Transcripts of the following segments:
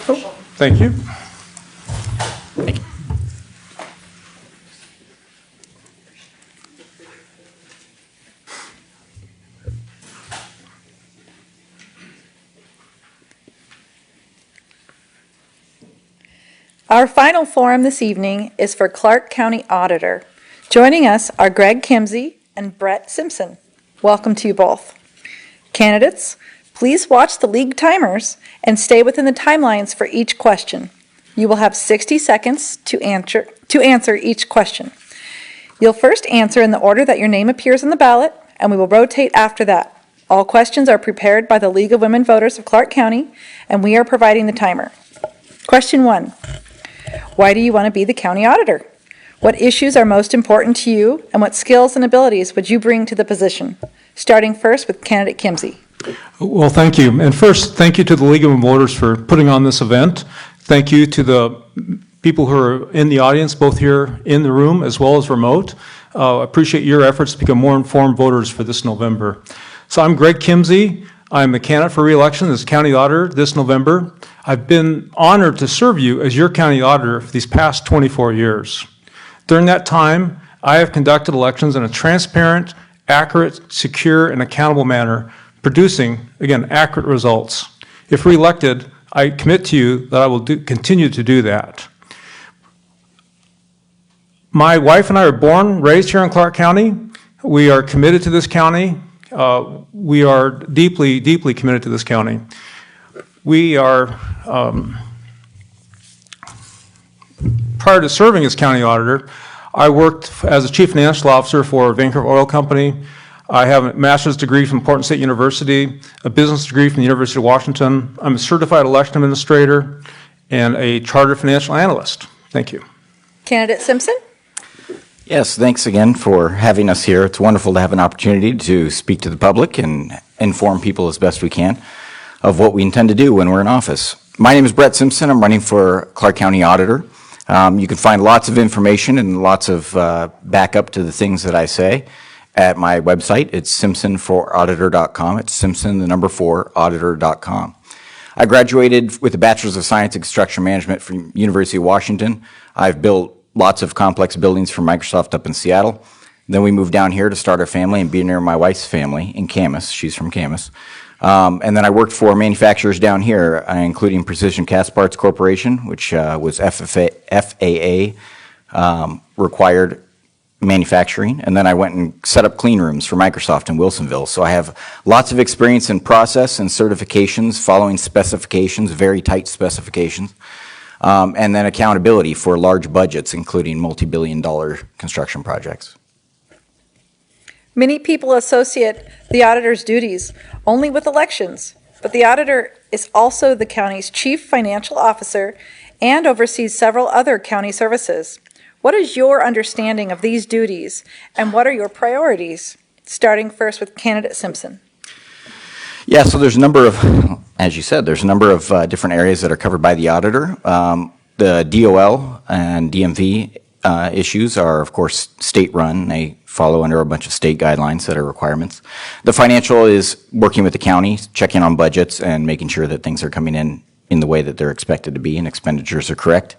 Thank you. Thank you. Our final forum this evening is for Clark County Auditor. Joining us are Greg Kimsey and Brett Simpson. Welcome to you both. Candidates, please watch the league timers and stay within the timelines for each question. You will have 60 seconds to answer each question. You'll first answer in the order that your name appears on the ballot, and we will rotate after that. All questions are prepared by the League of Women Voters of Clark County, and we are providing the timer. Question 1. Why do you want to be the county auditor? What issues are most important to you, and what skills and abilities would you bring to the position? Starting first with candidate Kimsey. Well, thank you. And first, thank you to the League of Women Voters for putting on this event. Thank you to the people who are in the audience, both here in the room as well as remote. Appreciate your efforts to become more informed voters for this November. So I'm Greg Kimsey. I'm the candidate for re-election as county auditor this November. I've been honored to serve you as your county auditor for these past 24 years. During that time, I have conducted elections in a transparent, accurate, secure, and accountable manner, producing, again, accurate results. If re-elected, I commit to you that I will continue to do that. My wife and I were born, raised here in Clark County. We are committed to this county. We are deeply, deeply committed to this county. We are, prior to serving as county auditor, I worked as a chief financial officer for Vancouver Oil Company. I have a master's degree from Portland State University, a business degree from the University of Washington. I'm a certified election administrator and a chartered financial analyst. Thank you. Candidate Simpson. Yes, thanks again for having us here. It's wonderful to have an opportunity to speak to the public and inform people as best we can of what we intend to do when we're in office. My name is Brett Simpson. I'm running for Clark County Auditor. You can find lots of information and lots of backup to the things that I say at my website. It's simpson4auditor.com. It's Simpson, the number 4, auditor.com. I graduated with a Bachelor's of Science in Construction Management from University of Washington. I've built lots of complex buildings for Microsoft up in Seattle. Then we moved down here to start our family and be near my wife's family in Camas. She's from Camas. And then I worked for manufacturers down here, including Precision Cast Parts Corporation, which was FAA required manufacturing. And then I went and set up clean rooms for Microsoft in Wilsonville. So I have lots of experience in process and certifications, following specifications, very tight specifications, and then accountability for large budgets, including multi-billion-dollar construction projects. Many people associate the auditor's duties only with elections, but the auditor is also the county's chief financial officer and oversees several other county services. What is your understanding of these duties, and what are your priorities? Starting first with candidate Simpson. Yeah, so there's a number of, as you said, there's a number of different areas that are covered by the auditor. The DOL and DMV issues are, of course, state-run. They follow under a bunch of state guidelines that are requirements. The financial is working with the county, checking on budgets and making sure that things are coming in the way that they're expected to be and expenditures are correct.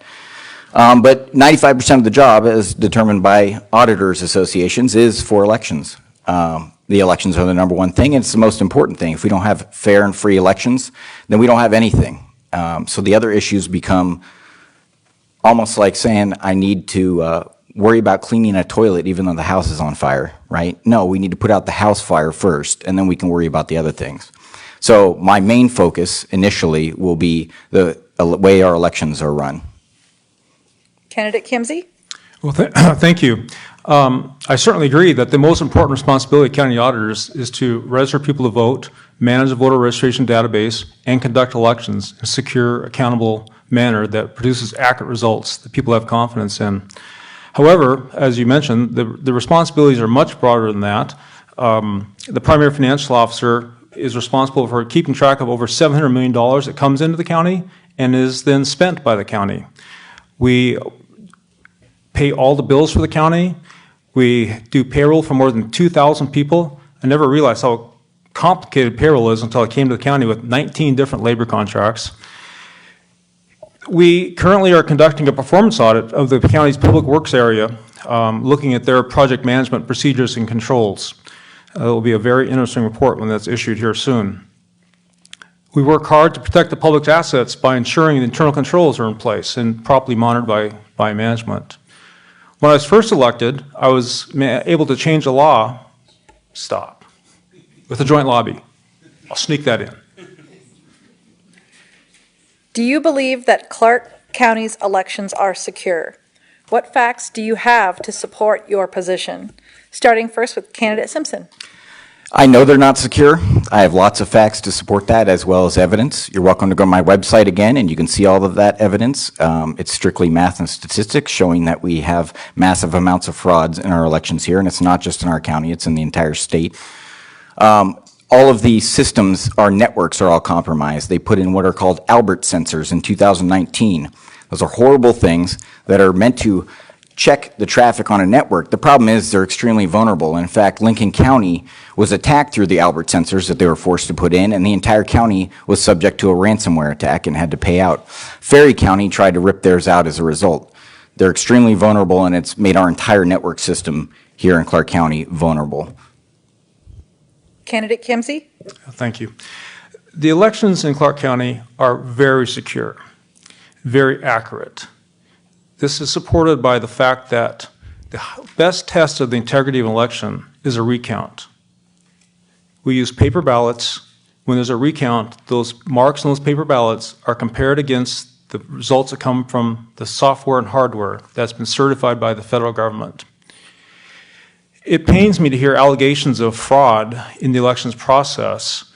But 95% of the job, as determined by auditors associations, is for elections. The elections are the number one thing, and it's the most important thing. If we don't have fair and free elections, then we don't have anything. So the other issues become almost like saying, I need to worry about cleaning a toilet even though the house is on fire, right? No, we need to put out the house fire first, and then we can worry about the other things. So my main focus initially will be the way our elections are run. Candidate Kimsey. Well, thank you. I certainly agree that the most important responsibility of county auditors is to register people to vote, manage the voter registration database, and conduct elections in a secure, accountable manner that produces accurate results that people have confidence in. However, as you mentioned, the responsibilities are much broader than that. The primary financial officer is responsible for keeping track of over $700 million that comes into the county and is then spent by the county. We pay all the bills for the county. We do payroll for more than 2,000 people. I never realized how complicated payroll is until I came to the county with 19 different labor contracts. We currently are conducting a performance audit of the county's public works area, looking at their project management procedures and controls. It will be a very interesting report when that's issued here soon. We work hard to protect the public's assets by ensuring the internal controls are in place and properly monitored by management. When I was first elected, I was able to change the law, with the joint lobby. I'll sneak that in. Do you believe that Clark County's elections are secure? What facts do you have to support your position? Starting first with candidate Simpson. I know they're not secure. I have lots of facts to support that as well as evidence. You're welcome to go to my website again and you can see all of that evidence. It's strictly math and statistics showing that we have massive amounts of frauds in our elections here, and it's not just in our county, it's in the entire state. All of the systems, our networks are all compromised. They put in what are called Albert sensors in 2019. Those are horrible things that are meant to check the traffic on a network. The problem is they're extremely vulnerable. In fact, Lincoln County was attacked through the Albert sensors that they were forced to put in, and the entire county was subject to a ransomware attack and had to pay out. Ferry County tried to rip theirs out as a result. They're extremely vulnerable, and it's made our entire network system here in Clark County vulnerable. Candidate Kimsey. Thank you. The elections in Clark County are very secure, very accurate. This is supported by the fact that the best test of the integrity of an election is a recount. We use paper ballots. When there's a recount, those marks on those paper ballots are compared against the results that come from the software and hardware that's been certified by the federal government. It pains me to hear allegations of fraud in the elections process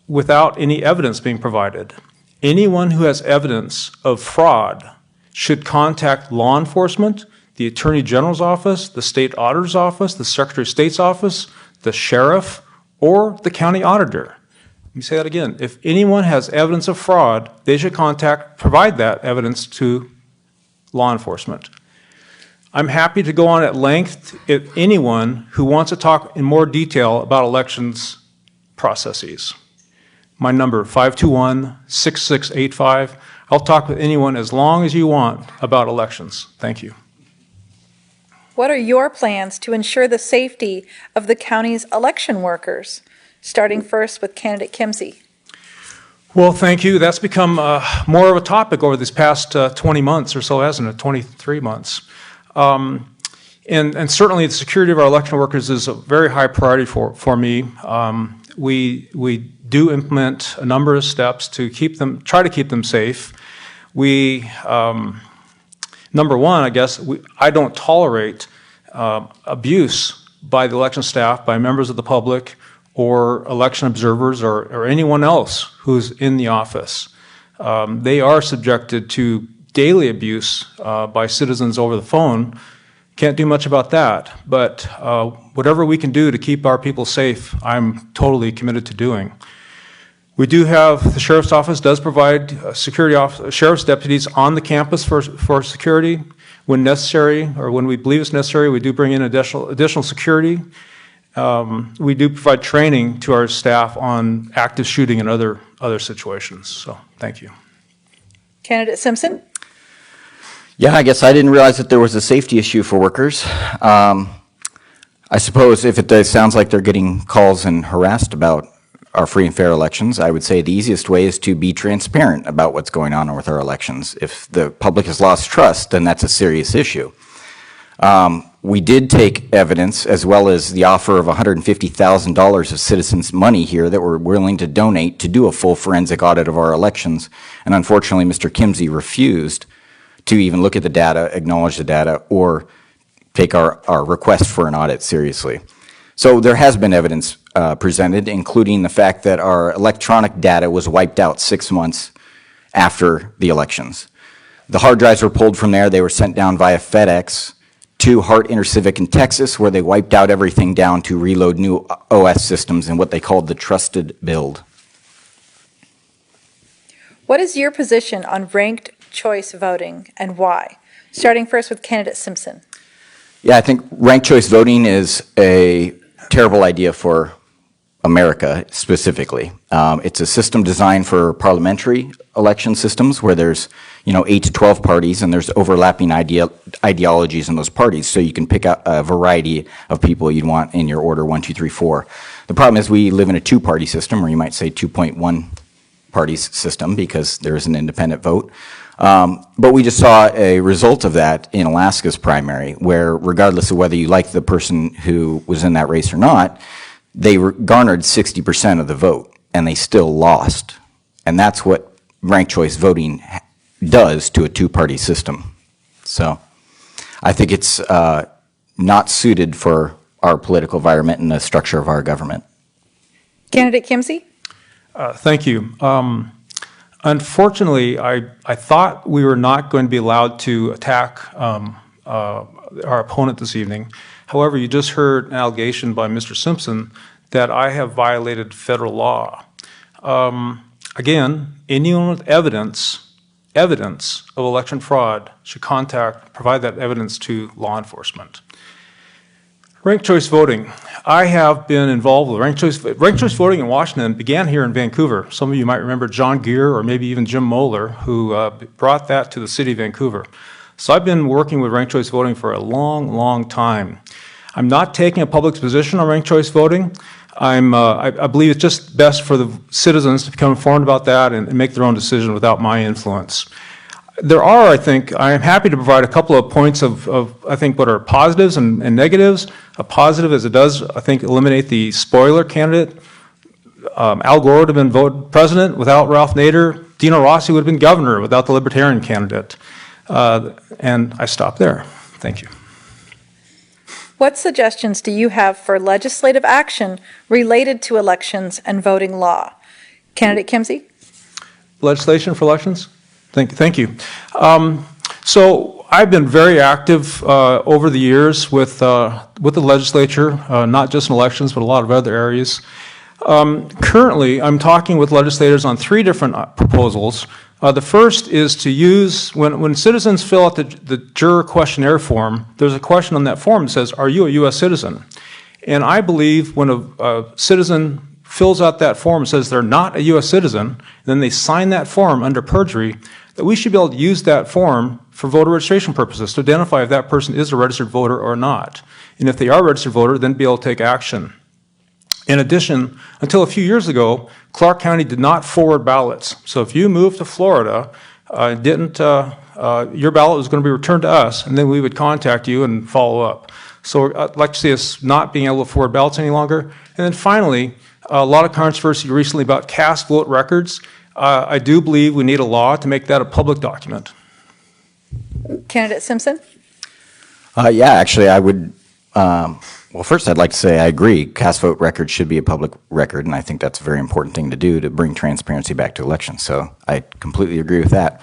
without any evidence being provided. Anyone who has evidence of fraud should contact law enforcement, the Attorney General's office, the State Auditor's office, the Secretary of State's office, the sheriff, or the county auditor. Let me say that again. If anyone has evidence of fraud, they should provide that evidence to law enforcement. I'm happy to go on at length if anyone who wants to talk in more detail about elections processes. My number, 521-6685. I'll talk with anyone as long as you want about elections. Thank you. What are your plans to ensure the safety of the county's election workers? Starting first with candidate Kimsey. Well, thank you. That's become more of a topic over these past 20 months or so, hasn't it? 23 months. And certainly the security of our election workers is a very high priority for me. We do implement a number of steps to try to keep them safe. Number one, I guess, I don't tolerate abuse by the election staff, by members of the public, or election observers, or anyone else who's in the office. They are subjected to daily abuse by citizens over the phone. Can't do much about that, but whatever we can do to keep our people safe, I'm totally committed to doing. We do have, the Sheriff's Office does provide sheriff's deputies on the campus for security. When necessary, or when we believe it's necessary, we do bring in additional security. We do provide training to our staff on active shooting and other situations, so thank you. Candidate Simpson. Yeah, I guess I didn't realize that there was a safety issue for workers. I suppose if it sounds like they're getting calls and harassed about our free and fair elections, I would say the easiest way is to be transparent about what's going on with our elections. If the public has lost trust, then that's a serious issue. We did take evidence, as well as the offer of $150,000 of citizens' money here that were willing to donate to do a full forensic audit of our elections. And unfortunately, Mr. Kimsey refused to even look at the data, acknowledge the data, or take our request for an audit seriously. So there has been evidence presented, including the fact that our electronic data was wiped out 6 months after the elections. The hard drives were pulled from there. They were sent down via FedEx to Hart Intercivic in Texas, where they wiped out everything down to reload new OS systems in what they called the trusted build. What is your position on ranked choice voting and why? Starting first with candidate Simpson. Yeah, I think ranked choice voting is a terrible idea for America specifically. It's a system designed for parliamentary election systems where there's, 8 to 12 parties and there's overlapping ideologies in those parties. So you can pick out a variety of people you'd want in your order 1, 2, 3, 4. The problem is we live in a two-party system, or you might say 2.1 parties system because there is an independent vote. But we just saw a result of that in Alaska's primary, where regardless of whether you like the person who was in that race or not, they garnered 60% of the vote, and they still lost. And that's what ranked choice voting does to a two-party system. So I think it's not suited for our political environment and the structure of our government. Candidate Kimsey? Thank you. Unfortunately, I thought we were not going to be allowed to attack our opponent this evening. However, you just heard an allegation by Mr. Simpson that I have violated federal law. Again, anyone with evidence of election fraud should provide that evidence to law enforcement. Ranked choice voting. I have been involved with ranked choice voting in Washington began here in Vancouver. Some of you might remember John Gear or maybe even Jim Moeller, who brought that to the city of Vancouver. So I've been working with ranked choice voting for a long, long time. I'm not taking a public position on ranked choice voting. I believe it's just best for the citizens to become informed about that and make their own decision without my influence. There are, I am happy to provide a couple of points of I think, what are positives and negatives. A positive is it does, I think, eliminate the spoiler candidate. Al Gore would have been voted president without Ralph Nader. Dino Rossi would have been governor without the Libertarian candidate. And I stop there. Thank you. What suggestions do you have for legislative action related to elections and voting law? Candidate Kimsey? Legislation for elections? Thank you. So I've been very active over the years with the legislature, not just in elections, but a lot of other areas. Currently, I'm talking with legislators on 3 different proposals. The first is to use, when citizens fill out the juror questionnaire form, there's a question on that form that says, are you a U.S. citizen? And I believe when a citizen fills out that form and says they're not a U.S. citizen, and then they sign that form under perjury, that we should be able to use that form for voter registration purposes to identify if that person is a registered voter or not. And if they are a registered voter, then be able to take action. In addition, until a few years ago, Clark County did not forward ballots. So if you moved to Florida, your ballot was going to be returned to us, and then we would contact you and follow up. So I'd like to see us not being able to forward ballots any longer. And then finally, a lot of controversy recently about cast vote records. I do believe we need a law to make that a public document. Candidate Simpson? Yeah, actually, I would. Well, first, I'd like to say I agree. Cast vote records should be a public record, and I think that's a very important thing to do to bring transparency back to elections. So I completely agree with that.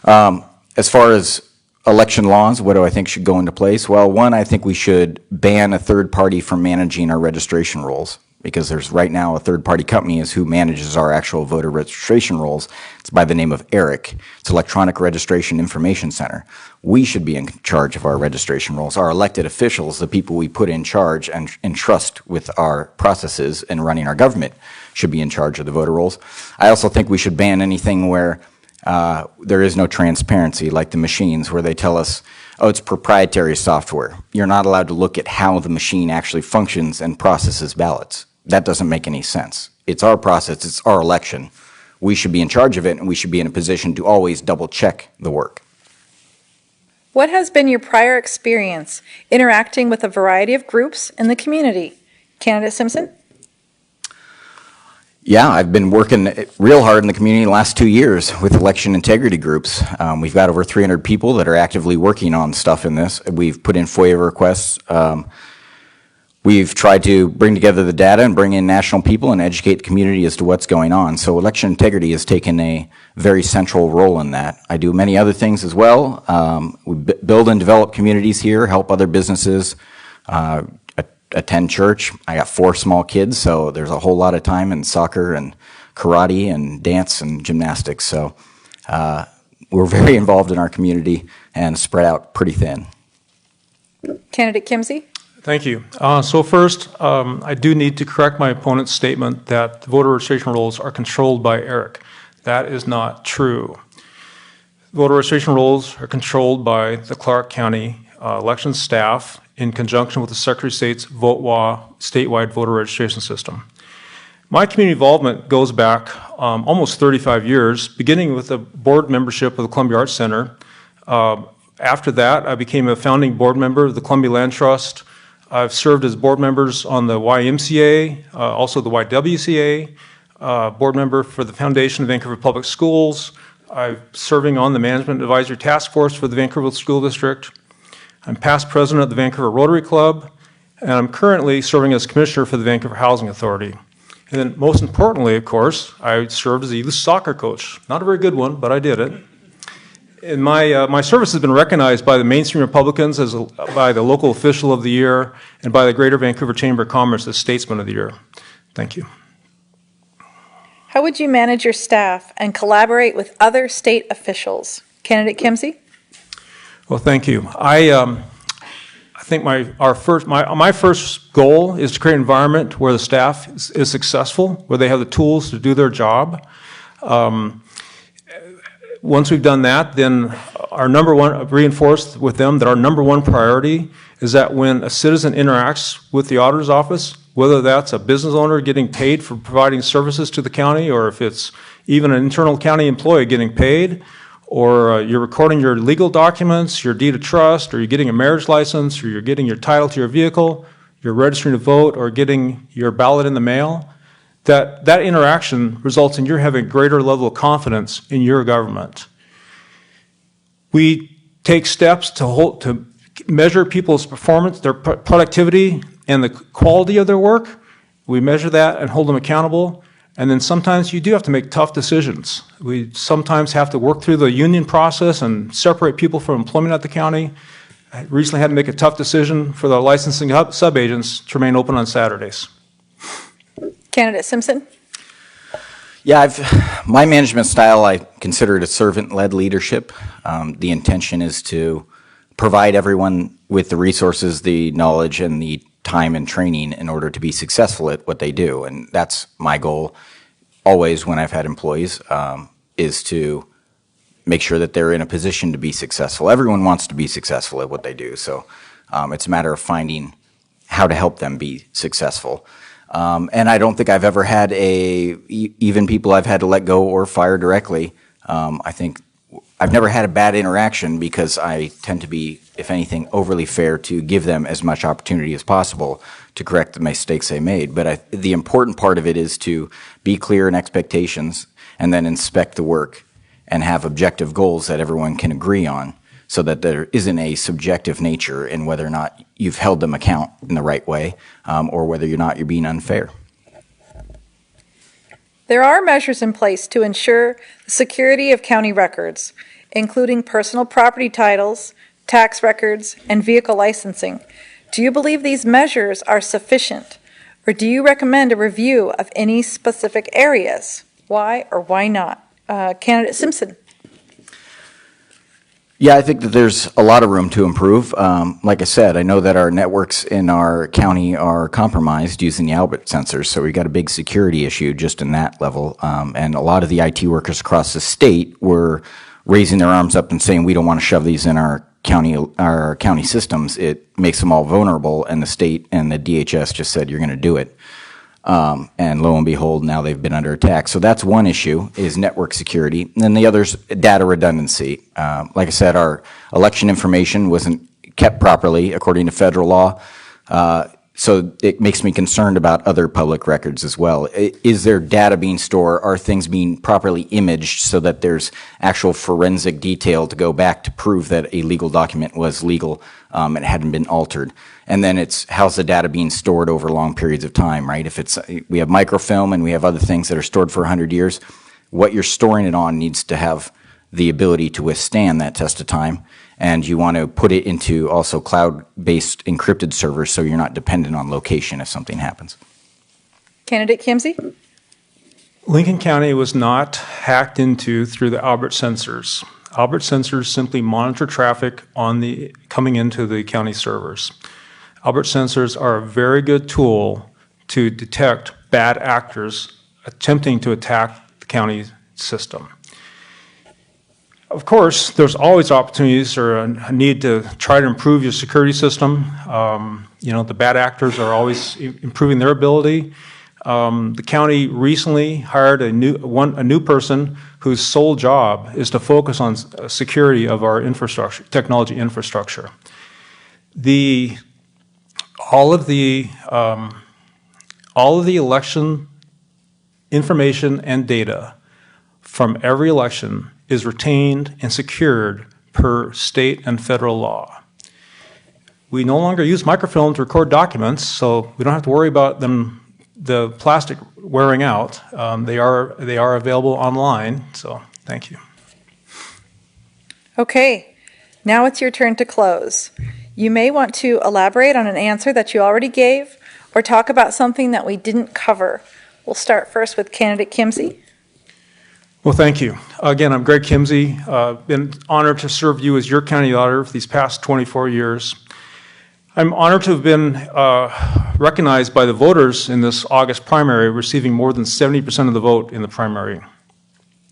As far as election laws, what do I think should go into place? Well, one, I think we should ban a third party from managing our registration rolls, because there's right now a third-party company is who manages our actual voter registration rolls. It's by the name of ERIC. It's Electronic Registration Information Center. We should be in charge of our registration rolls. Our elected officials, the people we put in charge and entrust with our processes and running our government, should be in charge of the voter rolls. I also think we should ban anything where there is no transparency, like the machines where they tell us, oh, it's proprietary software. You're not allowed to look at how the machine actually functions and processes ballots. That doesn't make any sense. It's our process, it's our election. We should be in charge of it, and we should be in a position to always double-check the work. What has been your prior experience interacting with a variety of groups in the community? Candidate Simpson? Yeah, I've been working real hard in the community the last 2 years with election integrity groups. We've got over 300 people that are actively working on stuff in this. We've put in FOIA requests. We've tried to bring together the data and bring in national people and educate the community as to what's going on. So election integrity has taken a very central role in that. I do many other things as well. We build and develop communities here, help other businesses, attend church. I got 4 small kids, so there's a whole lot of time in soccer and karate and dance and gymnastics. So we're very involved in our community and spread out pretty thin. Candidate Kimsey? Thank you. So first, I do need to correct my opponent's statement that the voter registration rolls are controlled by ERIC. That is not true. Voter registration rolls are controlled by the Clark County election staff in conjunction with the Secretary of State's VoteWA statewide voter registration system. My community involvement goes back almost 35 years, beginning with the board membership of the Columbia Arts Center. After that, I became a founding board member of the Columbia Land Trust. I've served as board members on the YMCA, also the YWCA, board member for the Foundation of Vancouver Public Schools. I'm serving on the Management Advisory Task Force for the Vancouver School District. I'm past president of the Vancouver Rotary Club, and I'm currently serving as commissioner for the Vancouver Housing Authority. And then most importantly, of course, I served as a youth soccer coach. Not a very good one, but I did it. And my service has been recognized by the mainstream Republicans, by the local official of the year, and by the Greater Vancouver Chamber of Commerce as statesman of the year. Thank you. How would you manage your staff and collaborate with other state officials? Candidate Kimsey? Well, thank you. I think my first goal is to create an environment where the staff is successful, where they have the tools to do their job. Once we've done that, then reinforce with them that our number one priority is that when a citizen interacts with the auditor's office, whether that's a business owner getting paid for providing services to the county, or if it's even an internal county employee getting paid, or you're recording your legal documents, your deed of trust, or you're getting a marriage license, or you're getting your title to your vehicle, you're registering to vote, or getting your ballot in the mail, that interaction results in you having a greater level of confidence in your government. We take steps to measure people's performance, their productivity, and the quality of their work. We measure that and hold them accountable. And then sometimes you do have to make tough decisions. We sometimes have to work through the union process and separate people from employment at the county. I recently had to make a tough decision for the licensing subagents to remain open on Saturdays. Candidate Simpson? Yeah, my management style, I consider it a servant-led leadership. The intention is to provide everyone with the resources, the knowledge, and the time and training in order to be successful at what they do. And that's my goal always when I've had employees, is to make sure that they're in a position to be successful. Everyone wants to be successful at what they do. So it's a matter of finding how to help them be successful. And I don't think I've ever had even people I've had to let go or fire directly. I think I've never had a bad interaction because I tend to be, if anything, overly fair to give them as much opportunity as possible to correct the mistakes they made. But the important part of it is to be clear in expectations and then inspect the work and have objective goals that everyone can agree on so that there isn't a subjective nature in whether or not you've held them account in the right way or whether you're being unfair. There are measures in place to ensure the security of county records, including personal property titles, tax records, and vehicle licensing. Do you believe these measures are sufficient, or do you recommend a review of any specific areas? Why or why not? Candidate Simpson. Yeah, I think that there's a lot of room to improve. Like I said, I know that our networks in our county are compromised using the Albert sensors, so we've got a big security issue just in that level. And a lot of the IT workers across the state were raising their arms up and saying, we don't want to shove these in our county systems. It makes them all vulnerable, and the state and the DHS just said, you're going to do it. And lo and behold, now they've been under attack. So that's one issue, is network security. And then the other's data redundancy. Like I said, our election information wasn't kept properly according to federal law. So it makes me concerned about other public records as well. Is there data being stored? Are things being properly imaged so that there's actual forensic detail to go back to prove that a legal document was legal and hadn't been altered? And then it's, how's the data being stored over long periods of time, right? If it's, we have microfilm and we have other things that are stored for 100 years, what you're storing it on needs to have the ability to withstand that test of time. And you want to put it into also cloud-based encrypted servers so you're not dependent on location if something happens. Candidate Kimsey? Lincoln County was not hacked into through the Albert sensors. Albert sensors simply monitor traffic coming into the county servers. Albert sensors are a very good tool to detect bad actors attempting to attack the county system. Of course, there's always opportunities or a need to try to improve your security system. The bad actors are always improving their ability. The county recently hired a new person whose sole job is to focus on security of our infrastructure, technology infrastructure. All of the election information and data from every election is retained and secured per state and federal law. We no longer use microfilm to record documents, so we don't have to worry about the plastic wearing out. They are available online, so thank you. Okay, now it's your turn to close. You may want to elaborate on an answer that you already gave or talk about something that we didn't cover. We'll start first with candidate Kimsey. Well, thank you. Again, I'm Greg Kimsey. Been honored to serve you as your county auditor for these past 24 years. I'm honored to have been recognized by the voters in this August primary, receiving more than 70% of the vote in the primary.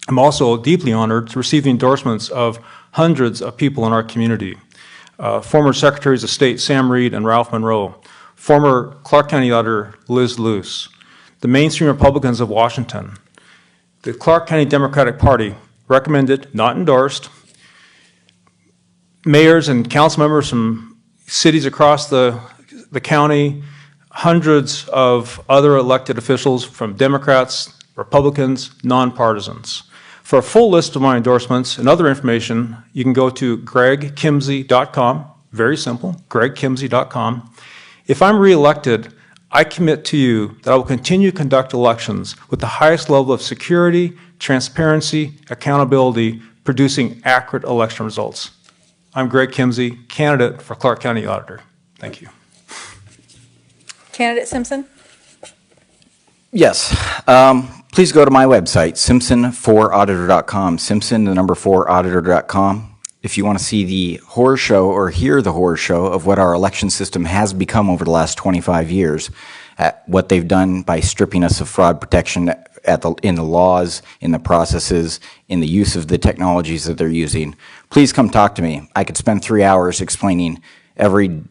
I'm also deeply honored to receive the endorsements of hundreds of people in our community. Former Secretaries of State Sam Reed and Ralph Monroe, former Clark County Auditor Liz Luce, the mainstream Republicans of Washington, the Clark County Democratic Party, recommended, not endorsed, mayors and council members from cities across the county, hundreds of other elected officials from Democrats, Republicans, nonpartisans. For a full list of my endorsements and other information, you can go to gregkimsey.com. Very simple, gregkimsey.com. If I'm reelected, I commit to you that I will continue to conduct elections with the highest level of security, transparency, accountability, producing accurate election results. I'm Greg Kimsey, candidate for Clark County Auditor. Thank you. Candidate Simpson? Yes. Please go to my website, simpson4auditor.com, Simpson, the number 4auditor.com. If you want to see the horror show or hear the horror show of what our election system has become over the last 25 years, what they've done by stripping us of fraud protection in the laws, in the processes, in the use of the technologies that they're using, please come talk to me. I could spend 3 hours explaining every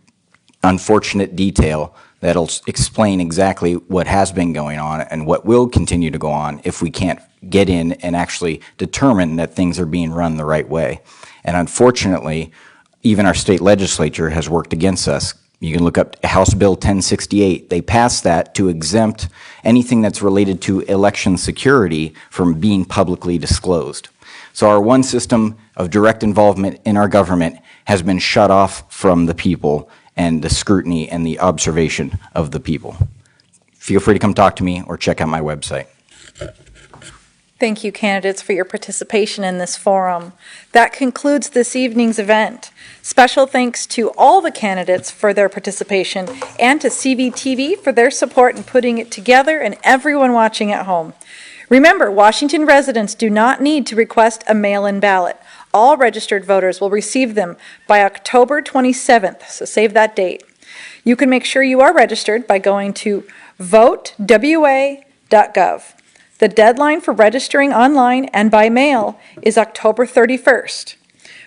unfortunate detail that'll explain exactly what has been going on and what will continue to go on if we can't get in and actually determine that things are being run the right way. And unfortunately, even our state legislature has worked against us. You can look up House Bill 1068. They passed that to exempt anything that's related to election security from being publicly disclosed. So our one system of direct involvement in our government has been shut off from the people and the scrutiny and the observation of the people. Feel free to come talk to me or check out my website. Thank you, candidates, for your participation in this forum. That concludes this evening's event. Special thanks to all the candidates for their participation and to CBTV for their support in putting it together and everyone watching at home. Remember, Washington residents do not need to request a mail-in ballot. All registered voters will receive them by October 27th, so save that date. You can make sure you are registered by going to votewa.gov. The deadline for registering online and by mail is October 31st.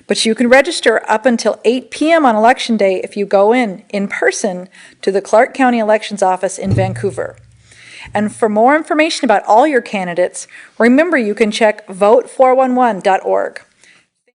But you can register up until 8 p.m. on Election Day if you go in person to the Clark County Elections Office in Vancouver. And for more information about all your candidates, remember you can check vote411.org.